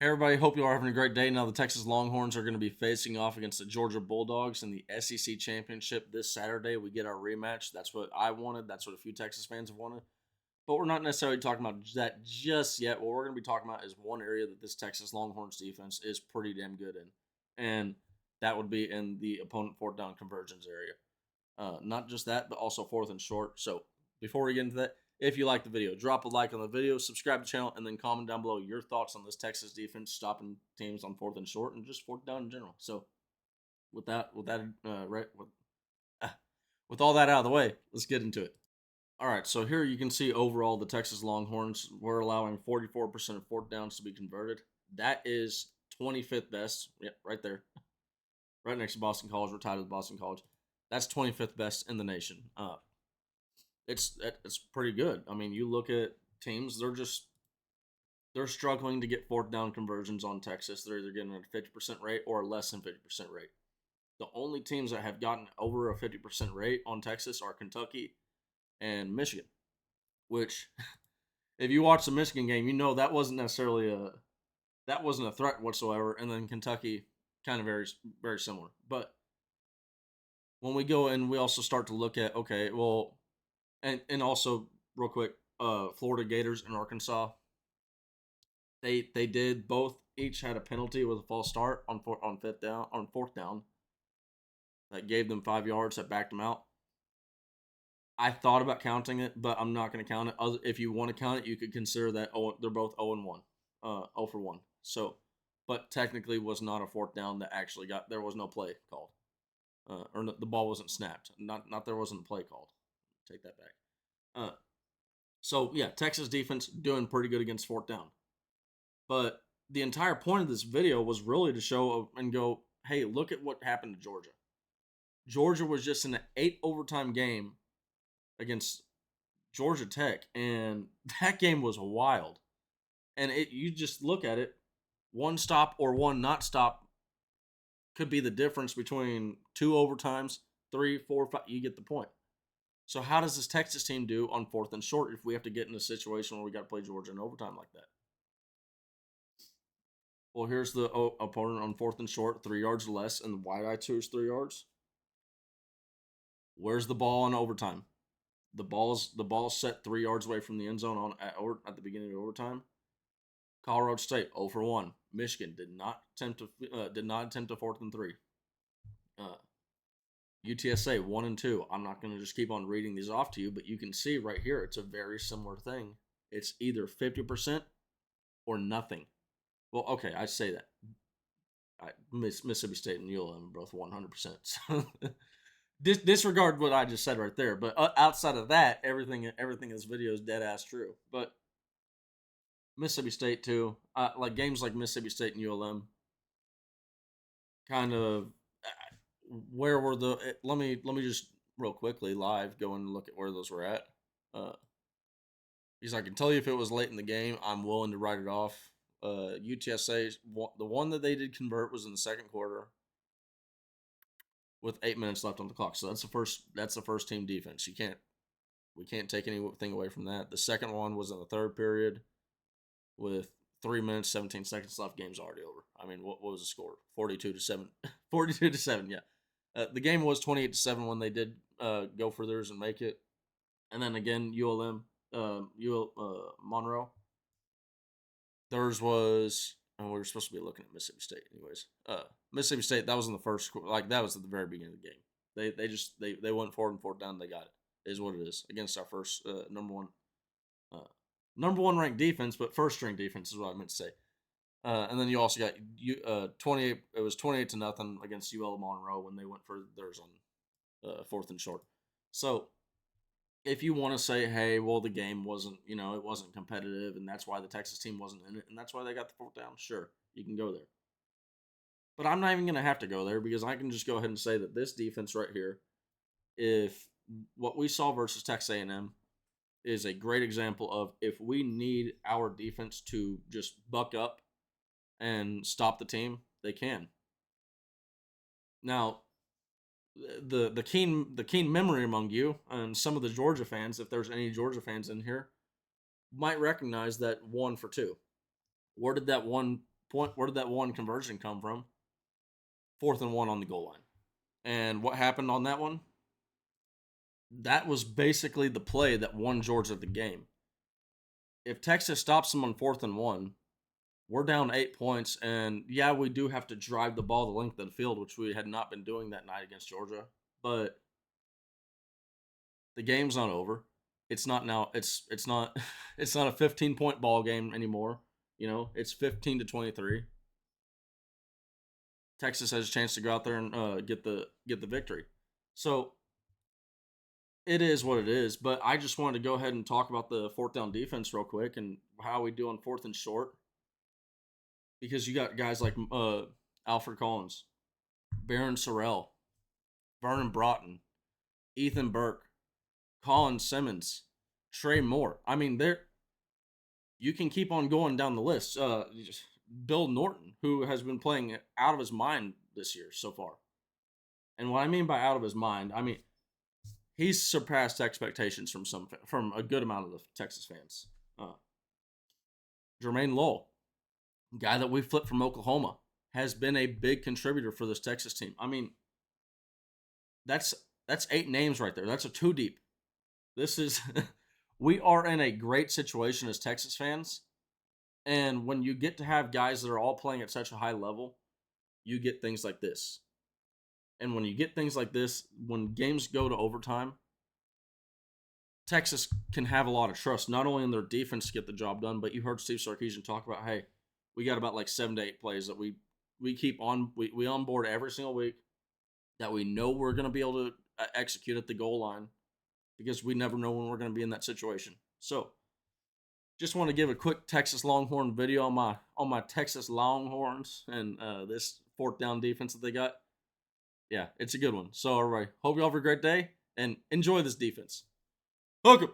Hey everybody, hope you are having a great day. Now the Texas Longhorns are going to be facing off against the Georgia Bulldogs in the SEC Championship this Saturday. We get our rematch. That's what I wanted. That's what a few Texas fans have wanted. But we're not necessarily talking about that just yet. What we're going to be talking about is one area that this Texas Longhorns defense is pretty damn good in, and that would be in the opponent fourth down conversions area. Not just that, but also fourth and short. So before we get into that, if you like the video, drop a like on the video, subscribe to the channel, and then comment down below your thoughts on this Texas defense stopping teams on fourth and short and just fourth down in general. So right, with all that out of the way, let's get into it. All right, so here you can see overall the Texas Longhorns were allowing 44% of fourth downs to be converted. That is 25th best. Yep, right there, right next to Boston College. We're tied with Boston College. That's 25th best in the nation. It's pretty good. I mean, you look at teams; they're struggling to get fourth down conversions on Texas. They're either getting a 50% rate or less than 50% rate. The only teams that have gotten over a 50% rate on Texas are Kentucky and Michigan. Which, if you watch the Michigan game, you know that wasn't a threat whatsoever. And then Kentucky, kind of very similar. But when we go and we also start to look at, okay, well, and also real quick, Florida Gators and Arkansas, they did both each had a penalty with a false start on fourth down that gave them 5 yards that backed them out. I thought about counting it, but I'm not going to count it. If you want to count it, you could consider that they're both 0 and 1, 0 for 1. So, but technically was not a fourth down that actually there was no play called, or the ball wasn't snapped. Not there wasn't a play called. Take that back. So yeah, Texas defense doing pretty good against fourth down. But the entire point of this video was really to show and go, hey, look at what happened to Georgia. Georgia was just in an 8 overtime game against Georgia Tech, and that game was wild. And you just look at it, one stop or one not stop could be the difference between 2 overtimes, 3, 4, 5. You get the point. So how does this Texas team do on fourth and short if we have to get in a situation where we got to play Georgia in overtime like that? Well, here's the opponent on fourth and short, 3 yards or less, and the wide eye two is 3 yards. Where's the ball in overtime? The ball's set 3 yards away from the end zone at the beginning of overtime. Colorado State 0 for 1. Michigan did not attempt a fourth and 3. UTSA 1 and 2. I'm not going to just keep on reading these off to you, but you can see right here it's a very similar thing. It's either 50% or nothing. Well, okay, I say that. Mississippi State and ULM are both 100%. So disregard what I just said right there. But outside of that, everything in this video is dead ass true. But Mississippi State too, like games like Mississippi State and ULM, kind of where were the? Let me just real quickly live go and look at where those were at. Because I can tell you if it was late in the game, I'm willing to write it off. UTSA, the one that they did convert was in the second quarter with 8 minutes left on the clock. So that's the first team defense. We can't take anything away from that. The second one was in the third period with 3 minutes 17 seconds left. Game's already over. I mean, what was the score? 42-7. 42-7. Yeah. The game was 28-7 when they did go for theirs and make it. And then again, Monroe. Theirs was, and we were supposed to be looking at Mississippi State, anyways. Mississippi State, that was in the first, like that was at the very beginning of the game. They went forward and fourth down. They got it. Is what it is against our first number one ranked defense, but first string defense is what I meant to say. And then you also got 28. It was 28-0 against UL Monroe when they went for theirs on fourth and short. So if you want to say, hey, well, the game wasn't, it wasn't competitive, and that's why the Texas team wasn't in it, and that's why they got the fourth down, sure, you can go there. But I'm not even going to have to go there because I can just go ahead and say that this defense right here, if what we saw versus Texas A&M is a great example of if we need our defense to just buck up and stop the team, they can. Now, the keen memory among you and some of the Georgia fans, if there's any Georgia fans in here, might recognize that 1 for 2. Where did that one where did that one conversion come from? 4th and 1 on the goal line. And what happened on that one? That was basically the play that won Georgia the game. If Texas stops them on 4th and 1, we're down 8 points, and yeah, we do have to drive the ball the length of the field, which we had not been doing that night against Georgia. But the game's not over. It's not now. It's not. It's not a 15-point ball game anymore. It's 15-23. Texas has a chance to go out there and get the victory. So it is what it is. But I just wanted to go ahead and talk about the 4th down defense real quick and how we do on 4th and short. Because you got guys like Alfred Collins, Barron Sorrell, Vernon Broughton, Ethan Burke, Colin Simmons, Trey Moore. I mean, you can keep on going down the list. Bill Norton, who has been playing out of his mind this year so far. And what I mean by out of his mind, I mean he's surpassed expectations from a good amount of the Texas fans. Jermaine Lowell, guy that we flipped from Oklahoma, has been a big contributor for this Texas team. I mean, that's 8 names right there. That's a 2 deep. This is we are in a great situation as Texas fans. And when you get to have guys that are all playing at such a high level, you get things like this. And when you get things like this, when games go to overtime, Texas can have a lot of trust, not only in their defense to get the job done, but you heard Steve Sarkisian talk about, hey, we got about like 7 to 8 plays that we keep on, we onboard every single week that we know we're going to be able to execute at the goal line because we never know when we're going to be in that situation. So, just want to give a quick Texas Longhorn video on my Texas Longhorns and this 4th down defense that they got. Yeah, it's a good one. So, everybody, hope you all have a great day and enjoy this defense. Hook 'em!